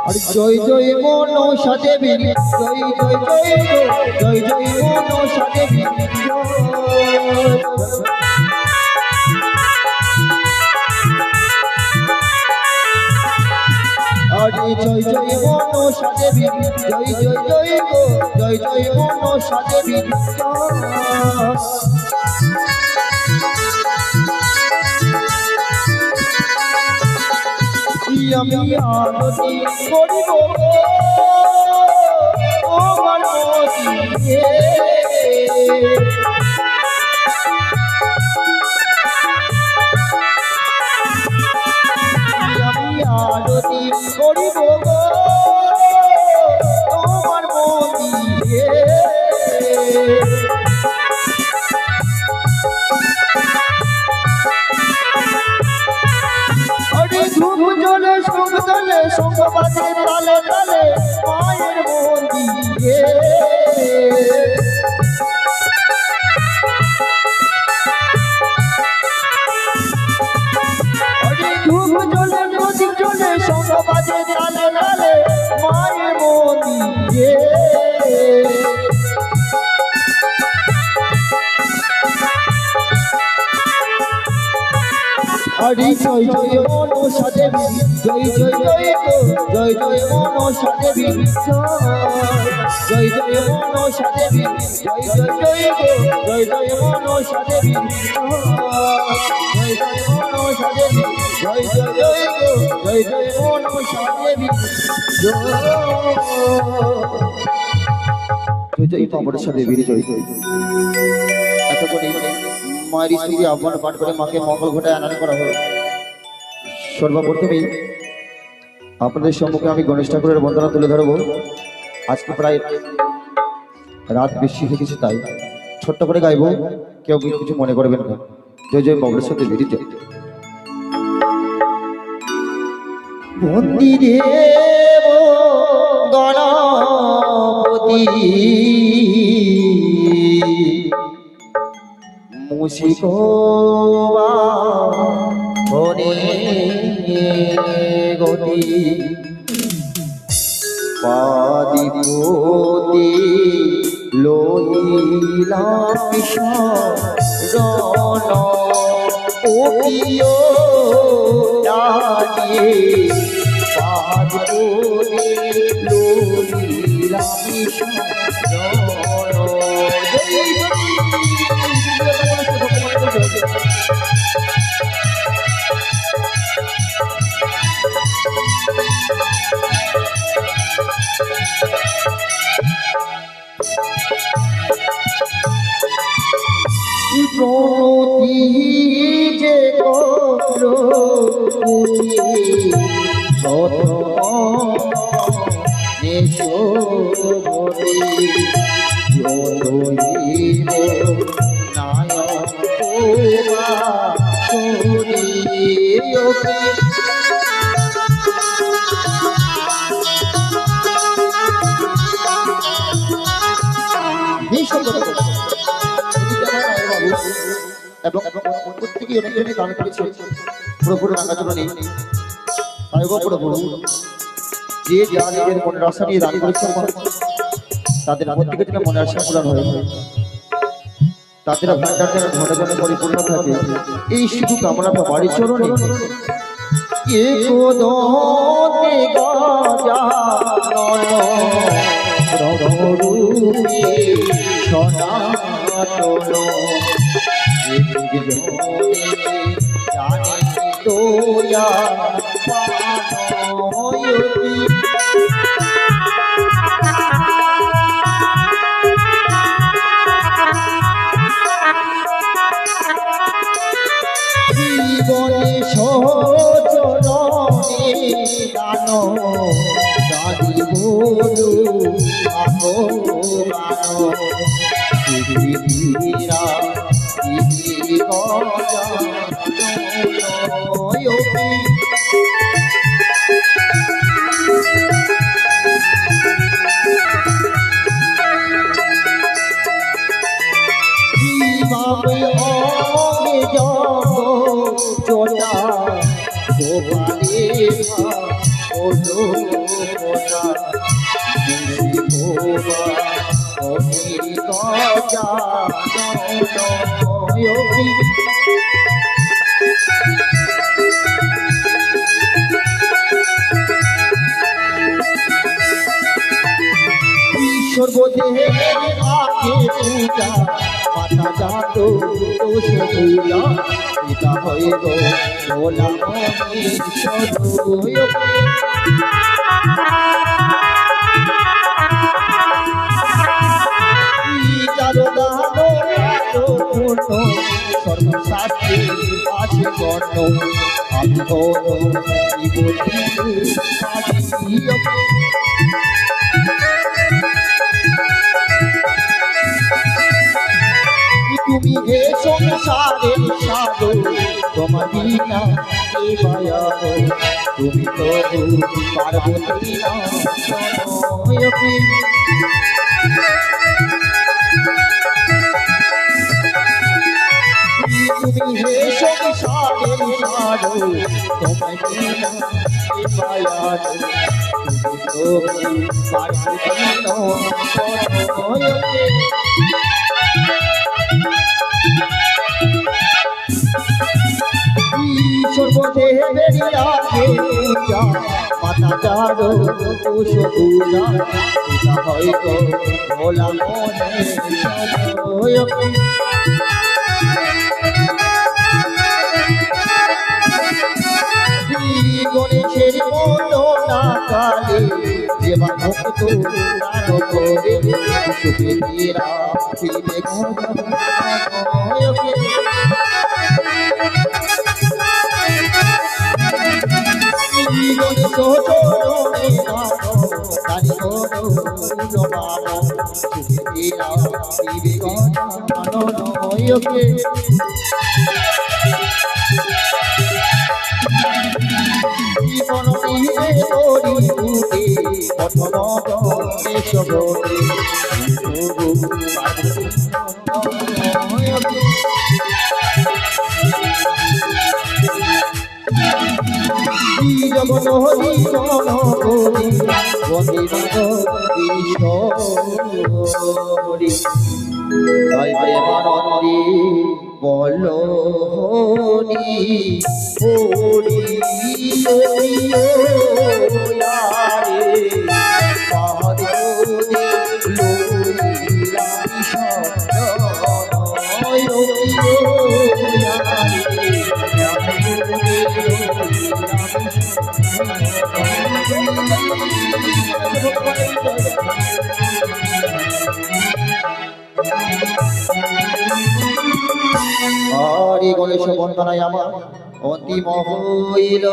আর জয় জয় মনসা দেবী, জয় জয় জয় জয় জয় মনসা দেবী, আরে জয় জয় মনসা দেবী, জয় জয় জয় জয় জয় মনসা দেবী। আমি আরতি করিব আমার মতি, আমি আরতি করিব আমার মতি। ধূপ জলে শঙ্খ জলে শঙ্খ বাজে তালে তালে মায়ের মন্দিরে, ধূপ জলে প্রদীপ জলে শঙ্খ বাজে তালে তালে মায়ের মন্দিরে। হরি জয় জয় মনসা দেবী, জয় জয় জয় জয় জয় মনসা দেবী, জয় জয় মনসা দেবী, জয় জয় জয় জয় জয় মনসা দেবী, জয় জয় মনসা দেবী, জয় জয় জয় জয় জয় মনসা দেবী, জয় জয় মনসা দেবীর জয় জয়। এতক্ষণ মায়ের স্ত্রীকে আহ্বান পাঠ করে মাকে মঙ্গল ঘটায় আনয়ন করা হলো। সর্বপ্রথমেই আপনাদের সম্মুখে আমি গণেশ ঠাকুরের বন্দনা তুলে ধরব। আজকে প্রায় রাত বেশি হয়ে গেছে, তাই ছোট্ট করে গাইব, কেউ কিছু মনে করবেন না। জয় জয় মঙ্গলের সাথে বেরিয়ে যায়। মন্দিরে গণপতি মুশিকোবা হরে গতি পাদিপতি লোহিলা রণ ওপিও ডাকে পাদিপতি লোহিলা প্রণতি যে কর এবং প্রত্যেকেই অনেক জনে গান করেছে, পুরোপুরি রাঙা জন্য নেই, তাই প্রভু যে যা নিজের মনের আশা নিয়ে দান করেছে তাদের প্রত্যেকের জন্য মনের আশা পূরণ হয়ে তাদের ভান্ডার যেন ঘনে ঘনে পরিপূর্ণ থাকে, এই শুধু কামনাটা বাড়ির চরণে। জীবনে সচরণে দান দাদি বলু ভগবান পৃথিবীরা পৃথিবী গজা পারে ওলো না গোবা অনি গজানন সর্বদেহে আগে পূজা মাতা জাত সবুলা পিতা হয়ে গো ভোলা মহেশ্বর সর্বশাস্ত্রে আছে গণ্য আমি তুমি হে সংসারের সাধু তোমার বিনা তুমি তো পার্বতী তুমি হে সংসারের সাধু তোমার বিনা তুমি তো পার্বতী সর্বদেহে বেরিয়াকে পূজা মাতা জানো সবুলা পিতা হয়তো ভোলা মহেশ্বর গণেশের মন্দনা কালে যেবা ভক্ত প্রাণ করে সুখে তীরা ফিরে জগন হরি জন হরি বন্দিত তাই প্রেমানন্দে বল হরি হরি হরি গণেশ বন্দনায় আমার অন্তিম হইল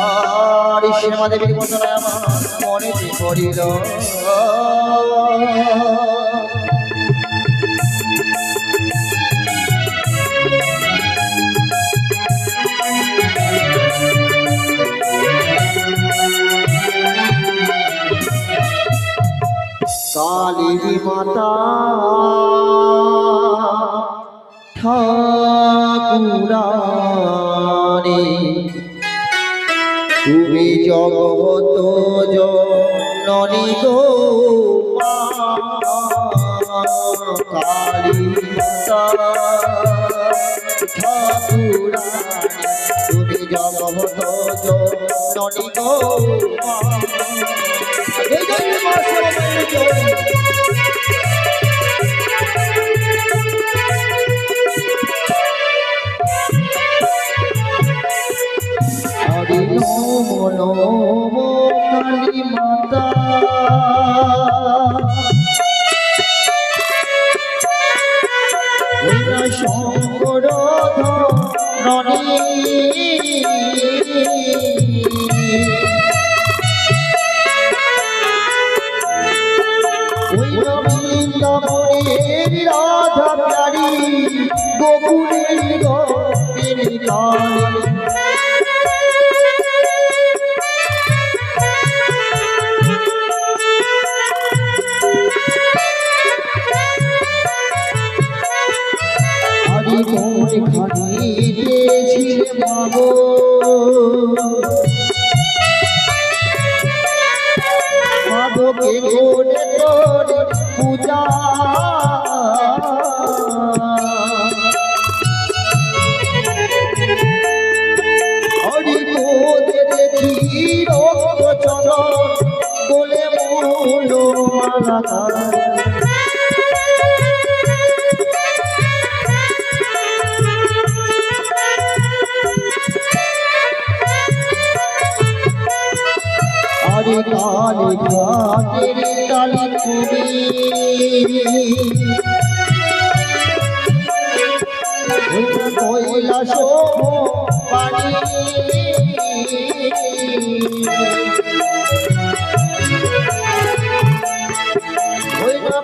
আর শ্যামা দেবীর বন্দনায় আমার মনে পড়িল কালী মাতা ঠাকুরানী তুমি জগত জননী গো কালী মাতা ঠাকুরানী তুমি জগত জননী গো হরি নম নম কালী মাতা শঙ্কর ধরণী বৃন্দাবনের রাধা প্যারি গোকুলের গোপের কালী হরি খানি দিয়েছিলে মাগো মাগোকে করে করে পূজা হরি তোদের চির চরণ বলে মূল মালা কালী ঘাটের কালী তুমি কৈলাস পানি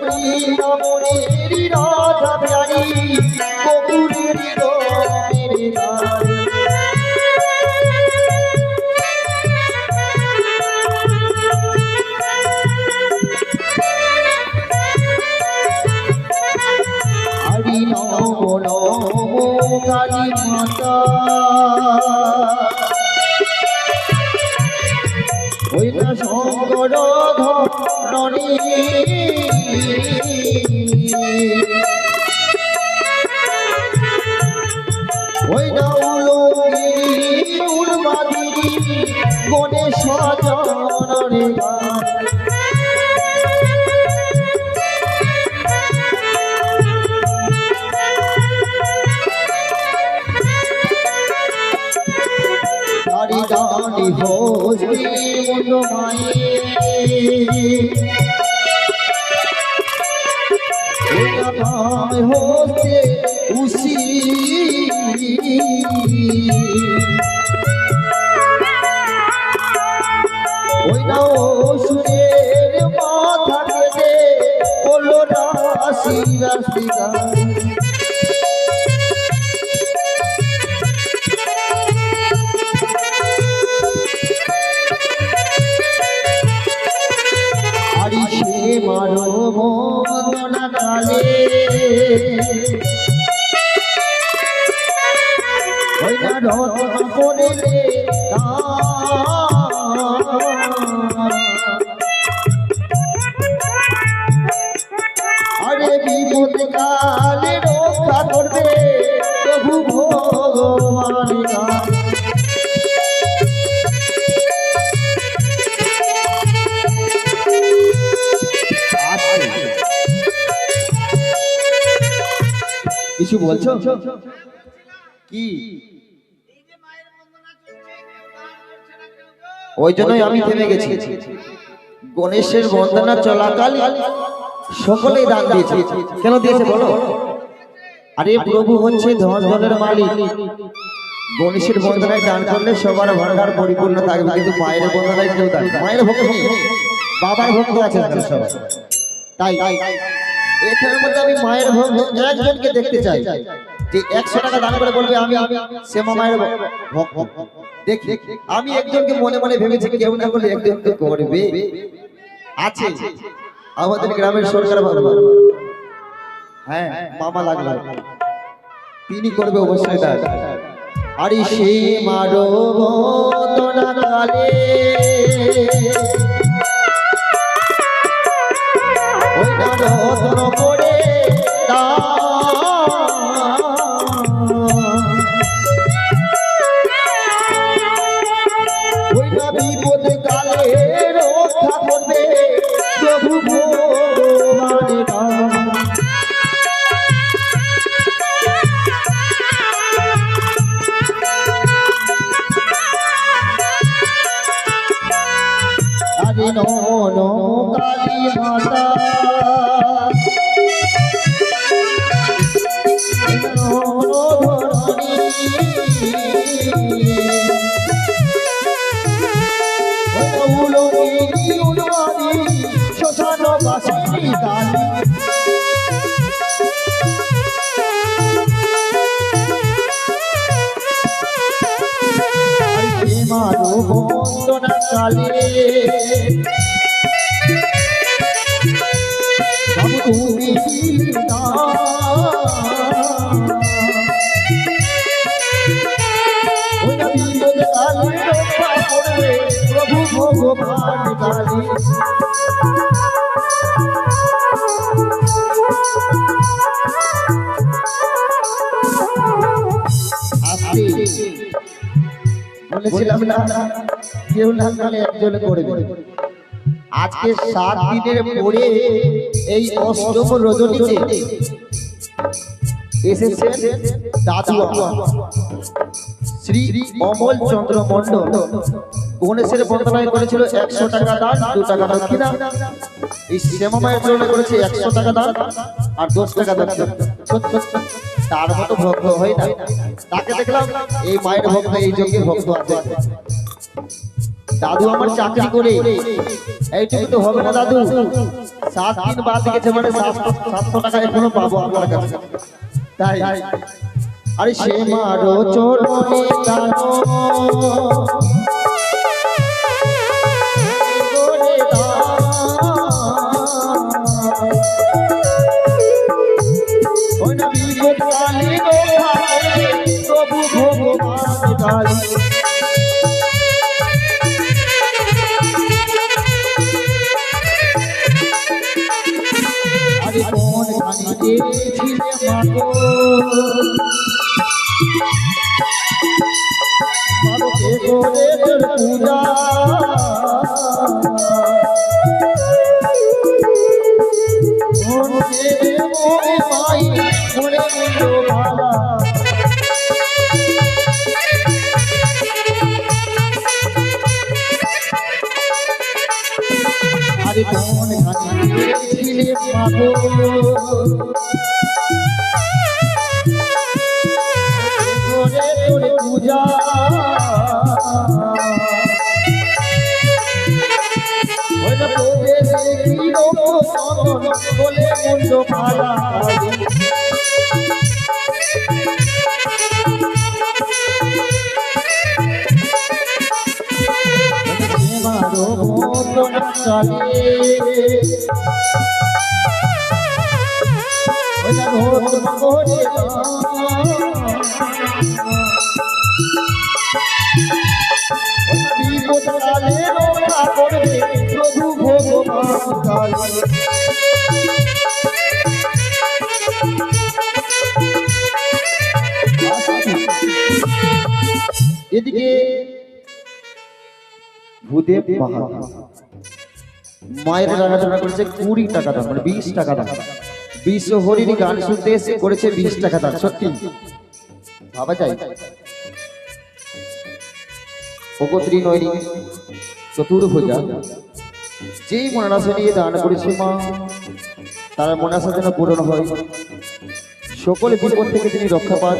বৃন্দাবনের রাধা প্রাণী গোকুলের কালী মাতা ওই না শঙ্কর ধরণী ওই না উলমাদি গণেশ জনরে দানি হোস্তি মুন্ড মায়ে নাম হোস্তে উসি ওই না অসুরের মাথা কেটে বললো রাশি রাশি মারো বন্দনা কালে ওই না রত্ন পড়লে আরে বিপদ কালে রক্ষা করবে প্রভু ভগবান কিছু বলছো কি ওই জন্যই আমি থেমে গেছি গণেশের বন্দনা চলাকাল সকলেই দান দিয়েছে কেন দিয়েছে বলো আরে প্রভু হচ্ছে ধন জনের মালিক গণেশের বন্দনায় দান করলে সবার ভান্ডার পরিপূর্ণ থাকবে কিন্তু মায়ের বন্দনায় কেউ দান মায়ের ভক্ত নেই বাবার ভক্ত আছে সবাই তাই এখানের মধ্যে আমি মায়ের ভক্ত একজনকে দেখতে চাই যে 100 টাকা দান করে বলবে আমি শ্যামা মায়ের ভক্ত দেখি আমি একজনকে মনে মনে ভেবেছি কেউ না করলে একজন তো করবে আছে আমাদের গ্রামের সরকার বাবু হ্যাঁ মামা লাগলো তিনি করবে অবশ্যই দান আরে সে মারো বন্দনা কালে ওই না রত্ন করে ওই না বিপদ কালে রক্ষা করবে প্রভু ভগবান আরে নো কালী মাতা মারো বন্দনা কালে তুমি বলেছিলাম না কেউ না কালে একজন করবে। আজকে 7 দিনের পরে এই অষ্টম রজনীতে এসেছেন দাদু শ্রী অমল চন্দ্র মণ্ডল। গণেশের বন্দনায় করেছিল 100 টাকা দান, 2 টাকা দক্ষিণা। এই শ্যামামায়ের জন্য করেছে 100 টাকা দান আর 10 টাকা দক্ষিণা। তার মতো ভক্ত হয় না, তাকে দেখলাম এই মায়ের ভক্ত, এই যজ্ঞের ভক্ত আছে। দাদু আমার চাকরি করে এইটুকু তো হবে না দাদু, 7 দিন বাদ গেছে মানে 700 টাকা এখনো পাবো আপনার কাছে। তাই আরে সে মারো চরণে জানো ওই না বিপদ কালী প্রভু ভগবান কালী। আরে কোন খানিতে ছিলে মাগো মাগো করে তোর পূজা কোন দেবে মোরে মাই মোরে মুন্ডো ভালা। আরে কোন খানিতে ছিলে মাগো করে তোর পূজা ওই না তোরে দেখি বলে মুন্ডো ভালা। মারো বন্দনা চালে ওই না ভোগ করে বিপদ কালে রক্ষা করবে প্রভু ভগবান কালী। এদিকে ভূদেব মায়ের রাগাচনা করেছে 20 টাকা দাম, মানে 20 টাকা দাম। বিশ্ব হরির গান শুনতে এসে করেছে 20 টাকা দাম। সত্যি ভাবা যায়? প্রকৃতি নয়নি চতুর্ভুজা যেই মনাশা নিয়ে দান করেছে মা, তার মনাশা যেন পূরণ হয়, সকলে বিপদ থেকে তিনি রক্ষা পান,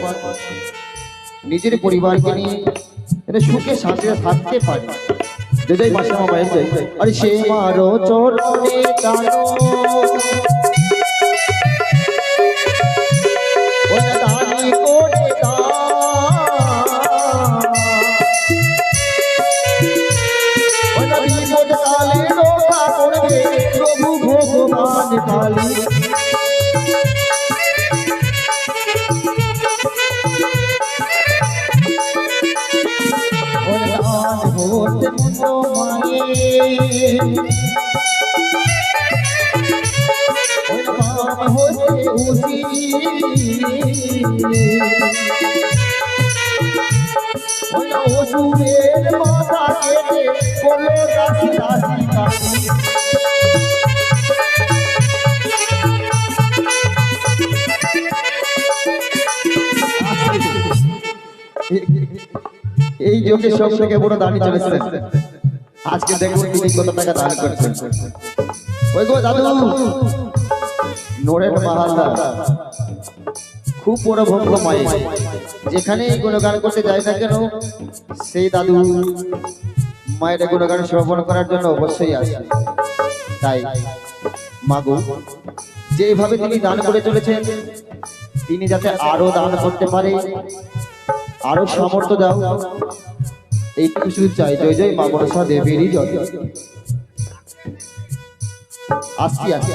নিজের পরিবারকে নিয়ে সুখে শান্তিতে থাকতে পারে। জয় মা শ্যামা মায়ের জয়। আরে সে মারো চরণে জানো ওরে দানি করে ওরে বিপদ কালে রক্ষা করবে প্রভু ভগবান কালী। হতে মুন্ডো মায়ে ওই বাম হতে উঠি ওই অসুরের মাথা কেটে বললো দাসী দাসী দাসী। এই যোগে সব থেকে বড় দানি চলেছে। আজকে দেখুন তিনি কত টাকা দান করছেন। ওই গো দাদু নোরের মাহালদা খুব বড় ভক্ত মায়ের, যেখানে গুণগান করতে যায় না কেন সেই দাদু মায়ের গুণগান শ্রবণ করার জন্য অবশ্যই আসে। তাই মাগো যেভাবে তিনি দান করে চলেছেন, তিনি যাতে আরো দান করতে পারে, আরো সামর্থ্য দাও, এইটুকু শুধু চাই। জয় জয় মা মনসা দেবীরই জয়। আসছি আসছি।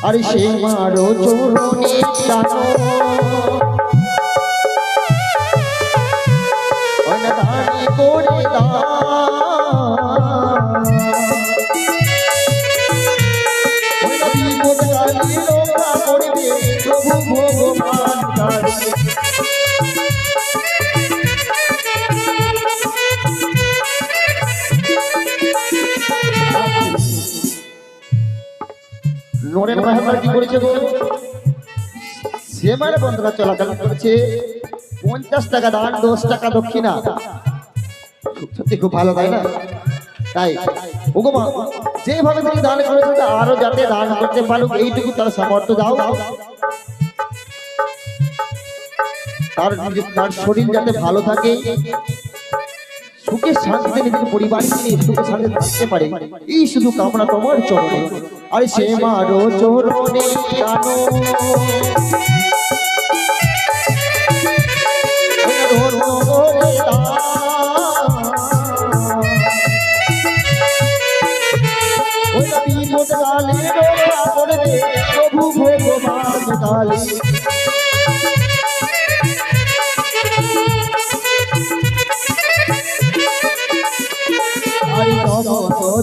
আরে সে মারো চরণে জানো ওই না দানি করে ওই না বিপদ কালে রক্ষা করবে প্রভু ভগবান কালী। নোরের মহাত্মা কি করেছে গো? সেমার বন্ধুরা চলাকালীন করেছে 50 টাকা দান, 10 টাকা দক্ষিণা। সত্যি খুব ভালো, তাই না? তাই ওগো মা, যেভাবে তুমি দান করেছো আরো যাতে দান করতে পারো এইটুকু তার সামর্থ্য দাও। তার শরীর যাতে ভালো থাকে, সুখে শান্তিতে নিজের পরিবার নিয়ে সুখে শান্তি থাকতে পারে, এই শুধু কামনা তোমার চরণে। আর সে মারো চরণে জানো প্রভু ভগবান কালী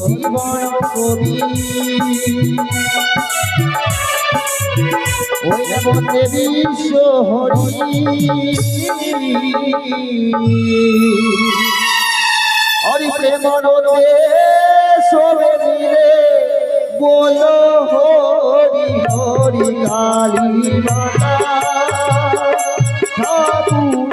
জীবন কবি ওই বন্দে বিশ্ব হরি হরি প্রেম রোদে সবে মিলে বলো হরি হরি কালী মাতা ঠাকুর